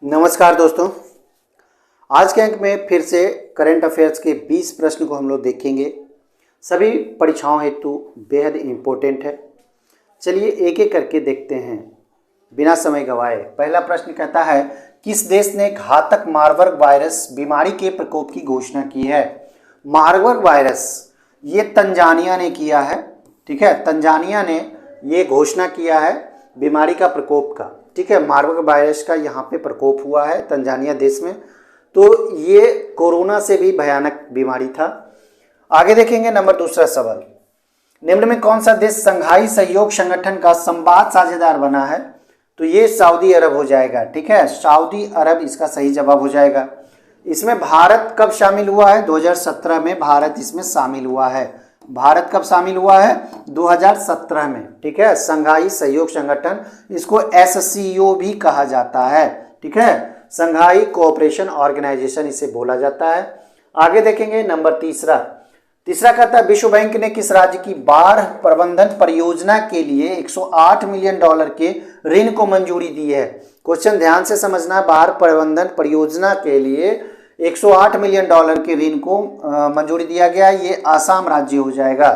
नमस्कार दोस्तों, आज के अंक में फिर से करंट अफेयर्स के 20 प्रश्न को हम लोग देखेंगे। सभी परीक्षाओं हेतु बेहद इम्पोर्टेंट है। चलिए एक एक करके देखते हैं बिना समय गंवाए। पहला प्रश्न कहता है, किस देश ने घातक मार्बर्ग वायरस बीमारी के प्रकोप की घोषणा की है? मार्बर्ग वायरस ये तंजानिया ने किया है। ठीक है, तंजानिया ने ये घोषणा किया है बीमारी का प्रकोप का। ठीक है, मार्बर्ग वायरस का यहाँ पे प्रकोप हुआ है तंजानिया देश में। तो ये कोरोना से भी भयानक बीमारी था। आगे देखेंगे नंबर दूसरा सवाल, निम्न में कौन सा देश संघाई सहयोग संगठन का संवाद साझेदार बना है? तो ये सऊदी अरब हो जाएगा। ठीक है, सऊदी अरब इसका सही जवाब हो जाएगा। इसमें भारत कब शामिल हुआ है? 2017 में भारत इसमें शामिल हुआ है। भारत कब शामिल हुआ है? 2017 में। ठीक है, संघाई सहयोग संगठन, इसको SCO भी कहा जाता है। ठीक है, संघाई कोऑपरेशन ऑर्गेनाइजेशन इसे बोला जाता है। आगे देखेंगे नंबर तीसरा कहता है, विश्व बैंक ने किस राज्य की बाढ़ प्रबंधन परियोजना के लिए $108 मिलियन के ऋण को मंजूरी दी है? क्वेश्चन ध्यान से समझना। बाढ़ प्रबंधन परियोजना के लिए $108 मिलियन के ऋण को मंजूरी दिया गया। ये आसाम राज्य हो जाएगा।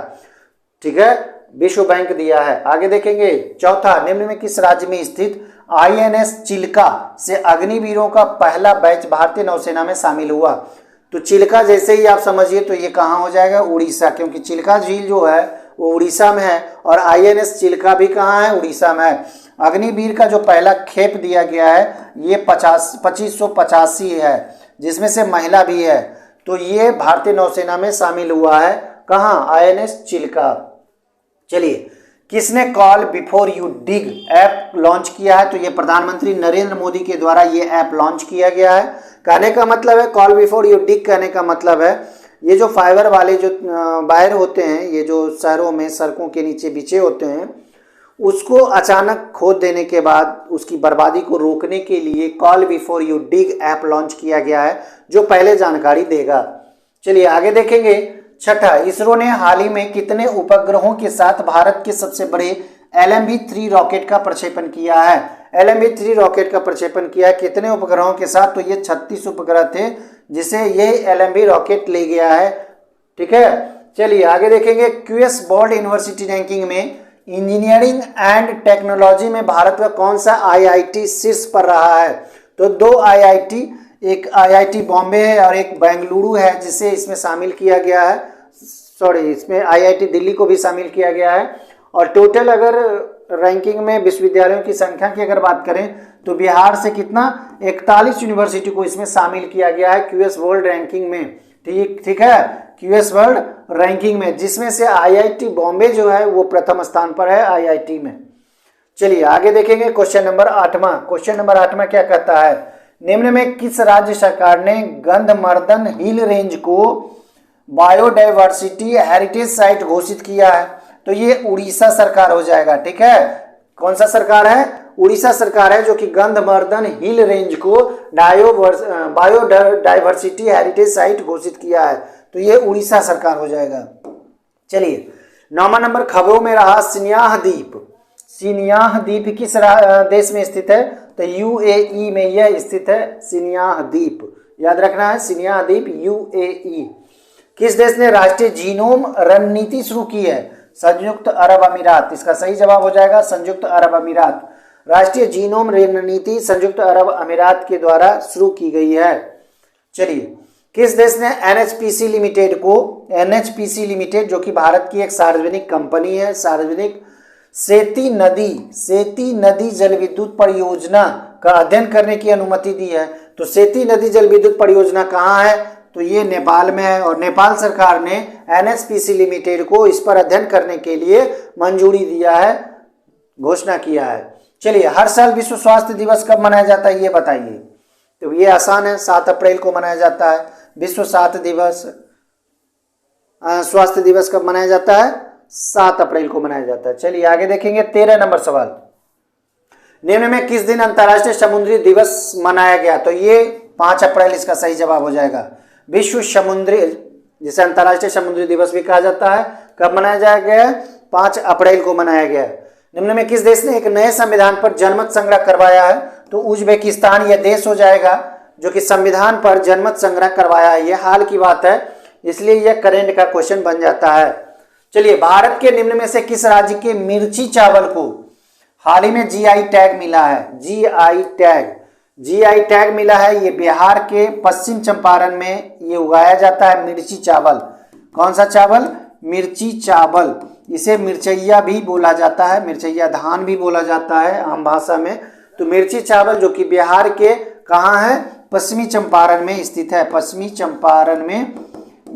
ठीक है, विश्व बैंक दिया है। आगे देखेंगे चौथा, निम्न में किस राज्य में स्थित INS चिल्का से अग्निवीरों का पहला बैच भारतीय नौसेना में शामिल हुआ? तो चिल्का जैसे ही आप समझिए तो ये कहाँ हो जाएगा? उड़ीसा, क्योंकि चिल्का झील जो है वो उड़ीसा में है और INS चिल्का भी कहाँ है? उड़ीसा में है। अग्निवीर का जो पहला खेप दिया गया है ये 2585 है, जिसमें से महिला भी है। तो ये भारतीय नौसेना में शामिल हुआ है। कहाँ? INS चिल्का। चलिए, किसने call before you dig app launch किया है? तो ये प्रधानमंत्री नरेंद्र मोदी के द्वारा ये ऐप लॉन्च किया गया है। कहने का मतलब है कॉल बिफोर यू डिग, कहने का मतलब है ये जो फाइबर वाले जो वायर होते हैं, ये जो शहरों में सड़कों के नीचे बिछे होते हैं, उसको अचानक खोद देने के बाद उसकी बर्बादी को रोकने के लिए call before you dig app launch किया गया है, जो पहले जानकारी देगा। चलिए आगे देखेंगे छठा, इसरो ने हाल ही में कितने उपग्रहों के साथ भारत के सबसे बड़े LMB-3 रॉकेट का प्रक्षेपण किया है? LMB-3 रॉकेट का प्रक्षेपण किया है कितने उपग्रहों के साथ? तो ये 36 उपग्रह थे जिसे ये LMB रॉकेट ले गया है। ठीक है, चलिए आगे देखेंगे क्यूएस वर्ल्ड यूनिवर्सिटी रैंकिंग में इंजीनियरिंग एंड टेक्नोलॉजी में भारत का कौन सा IIT शीर्ष पर रहा है? तो 2 IIT, एक IIT बॉम्बे है और एक बेंगलुरु है जिसे इसमें शामिल किया गया है। इसमें IIT दिल्ली को भी शामिल किया गया है। और टोटल अगर रैंकिंग में विश्वविद्यालयों की संख्या की अगर बात करें तो बिहार से कितना 41 यूनिवर्सिटी को इसमें शामिल किया गया है क्यूएस वर्ल्ड रैंकिंग में। ठीक है, क्यूएस वर्ल्ड रैंकिंग में, जिसमें से IIT बॉम्बे जो है वो प्रथम स्थान पर है IIT में। चलिए आगे देखेंगे क्वेश्चन नंबर 8वां। क्वेश्चन नंबर 8वां क्या कहता है, निम्न में किस राज्य सरकार ने गंधमर्दन हिल रेंज को बायोडायवर्सिटी हेरिटेज साइट घोषित किया है? तो ये उड़ीसा सरकार हो जाएगा। ठीक है, कौन सा सरकार है? उड़ीसा सरकार है जो कि गंधमर्दन हिल रेंज को बायोडायवर्सिटी हेरिटेज साइट घोषित किया है। तो ये उड़ीसा सरकार हो जाएगा। चलिए 9वां नंबर, खबरों में रहा सिन्याह द्वीप। सिन्याह द्वीप किस देश में स्थित है? तो UAE में यह स्थित है सिन्याह द्वीप। याद रखना है, सिन्याह द्वीप UAE। किस देश ने राष्ट्रीय जीनोम रणनीति शुरू की है? संयुक्त अरब अमीरात। इसका सही जवाब हो जाएगा संयुक्त अरब अमीरात। राष्ट्रीय जीनोम रणनीति संयुक्त अरब अमीरात के द्वारा शुरू की गई है। चलिए, किस देश ने NHPC लिमिटेड जो कि भारत की एक सार्वजनिक कंपनी है, सार्वजनिक सेती नदी जल विद्युत परियोजना का अध्ययन करने की अनुमति दी है? तो सेती नदी जल विद्युत परियोजना कहाँ है? तो ये नेपाल में है और नेपाल सरकार ने NHPC लिमिटेड को इस पर अध्ययन करने के लिए मंजूरी दिया है, घोषणा किया है। चलिए, हर साल विश्व स्वास्थ्य दिवस कब मनाया जाता है ये बताइए? तो ये आसान है, 7 अप्रैल को मनाया जाता है। विश्व स्वास्थ्य दिवस कब मनाया जाता है? 7 अप्रैल को मनाया जाता है। चलिए आगे देखेंगे 13 नंबर सवाल, निम्न में किस दिन अंतर्राष्ट्रीय समुद्री दिवस मनाया गया? तो ये 5 अप्रैल इसका सही जवाब हो जाएगा। विश्व समुद्री, जिसे अंतर्राष्ट्रीय समुद्री दिवस भी कहा जाता है, कब मनाया गया? 5 अप्रैल को मनाया गया। निम्न में किस देश ने एक नए संविधान पर जनमत संग्रह करवाया है? तो उज्बेकिस्तान यह देश हो जाएगा जो कि संविधान पर जनमत संग्रह करवाया है। यह हाल की बात है, इसलिए यह करेंट का क्वेश्चन बन जाता है। चलिए, भारत के निम्न में से किस राज्य के मिर्ची चावल को हाल ही में जीआई टैग मिला है? जीआई टैग मिला है। ये बिहार के पश्चिम चंपारण में ये उगाया जाता है मिर्ची चावल। कौन सा चावल? मिर्ची चावल। इसे मिर्चैया भी बोला जाता है, मिर्चैया धान भी बोला जाता है आम भाषा में। तो मिर्ची चावल जो कि बिहार के कहाँ है? पश्चिमी चंपारण में स्थित है। पश्चिमी चंपारण में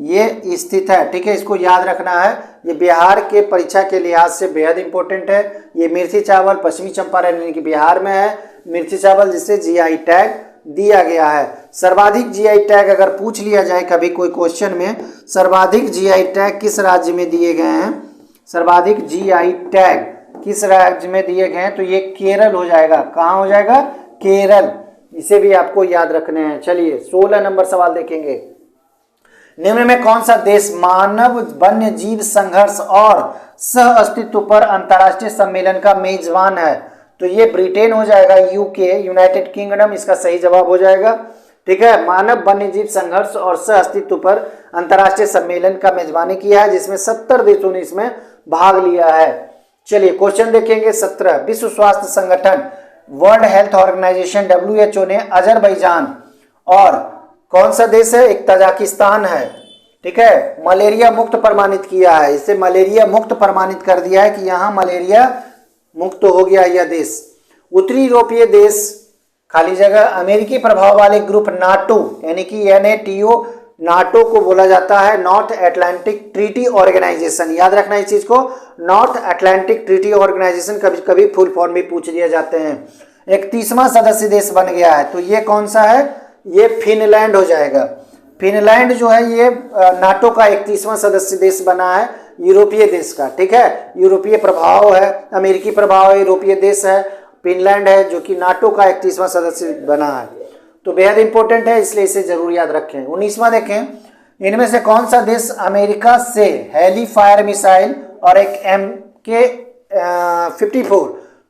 ये स्थित है। ठीक है, इसको याद रखना है। ये बिहार के परीक्षा के लिहाज से बेहद इंपॉर्टेंट है। ये मिर्ची चावल पश्चिमी चंपारण यानी कि बिहार में है मिर्ची चावल, जिसे जीआई टैग दिया गया है। सर्वाधिक जीआई टैग अगर पूछ लिया जाए कभी कोई क्वेश्चन में, सर्वाधिक जीआई टैग किस राज्य में दिए गए हैं? सर्वाधिक जीआई टैग किस राज्य में दिए गए हैं? तो ये केरल हो जाएगा। कहाँ हो जाएगा? केरल। इसे भी आपको याद रखने हैं। चलिए 16 नंबर सवाल देखेंगे। निम्न में कौन सा देश मानव वन्य जीव संघर्ष और सह अस्तित्व पर अंतर्राष्ट्रीय सम्मेलन का मेजबान है? तो ये ब्रिटेन हो जाएगा, यूके, यूनाइटेड किंगडम इसका सही जवाब हो जाएगा। ठीक है, मानव वन्य जीव संघर्ष और सह अस्तित्व पर अंतर्राष्ट्रीय सम्मेलन का मेजबानी किया है, जिसमें 70 देशों ने इसमें भाग लिया है। चलिए क्वेश्चन देखेंगे 17। विश्व स्वास्थ्य संगठन वर्ल्ड हेल्थ ऑर्गेनाइजेशन WHO ने अजरबैजान और कौन सा देश है? एक तजाकिस्तान है। ठीक है, मलेरिया मुक्त प्रमाणित किया है। इसे मलेरिया मुक्त प्रमाणित कर दिया है कि यहाँ मलेरिया मुक्त हो गया यह देश। उत्तरी यूरोपीय देश खाली जगह अमेरिकी प्रभाव वाले ग्रुप नाटो यानी कि NATO, नाटो को बोला जाता है नॉर्थ अटलांटिक ट्रीटी ऑर्गेनाइजेशन। याद रखना इस चीज को, नॉर्थ अटलांटिक ट्रीटी ऑर्गेनाइजेशन। कभी कभी फुल फॉर्म भी पूछ दिए जाते हैं। 31वां सदस्य देश बन गया है। तो ये कौन सा है? ये फिनलैंड हो जाएगा। फिनलैंड जो है ये नाटो का 31वां सदस्य देश बना है, यूरोपीय देश का। ठीक है, यूरोपीय प्रभाव है, अमेरिकी प्रभाव है, यूरोपीय देश है, फिनलैंड है जो कि नाटो का 31वां सदस्य बना है। तो बेहद इंपॉर्टेंट है, इसलिए इसे जरूर याद रखें। 19वां देखें। इनमें से कौन सा देश अमेरिका से हेली फायर मिसाइल और एक MK54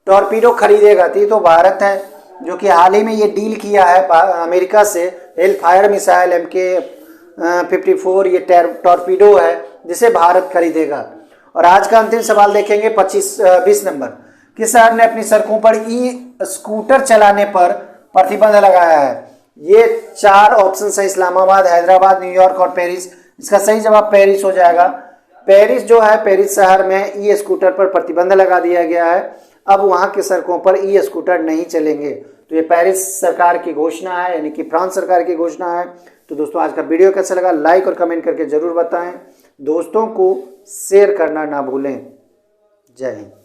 टॉर्पीडो खरीदेगा? तो भारत है जो कि हाल ही में ये डील किया है अमेरिका से। हेल फायर मिसाइल MK54 ये टॉर्पीडो है जिसे भारत खरीदेगा। और आज का अंतिम सवाल देखेंगे 20 नंबर। किस शहर ने अपनी सड़कों पर स्कूटर चलाने पर प्रतिबंध लगाया है? ये 4 ऑप्शन है, इस्लामाबाद, हैदराबाद, न्यूयॉर्क और पेरिस। इसका सही जवाब पेरिस हो जाएगा। पेरिस जो है, पेरिस शहर में स्कूटर पर प्रतिबंध लगा दिया गया है। अब वहाँ की सड़कों पर स्कूटर नहीं चलेंगे। तो ये पेरिस सरकार की घोषणा है, यानी कि फ्रांस सरकार की घोषणा है। तो दोस्तों आज का वीडियो कैसा लगा लाइक और कमेंट करके जरूर बताएं। दोस्तों को शेयर करना ना भूलें। जय हिंद।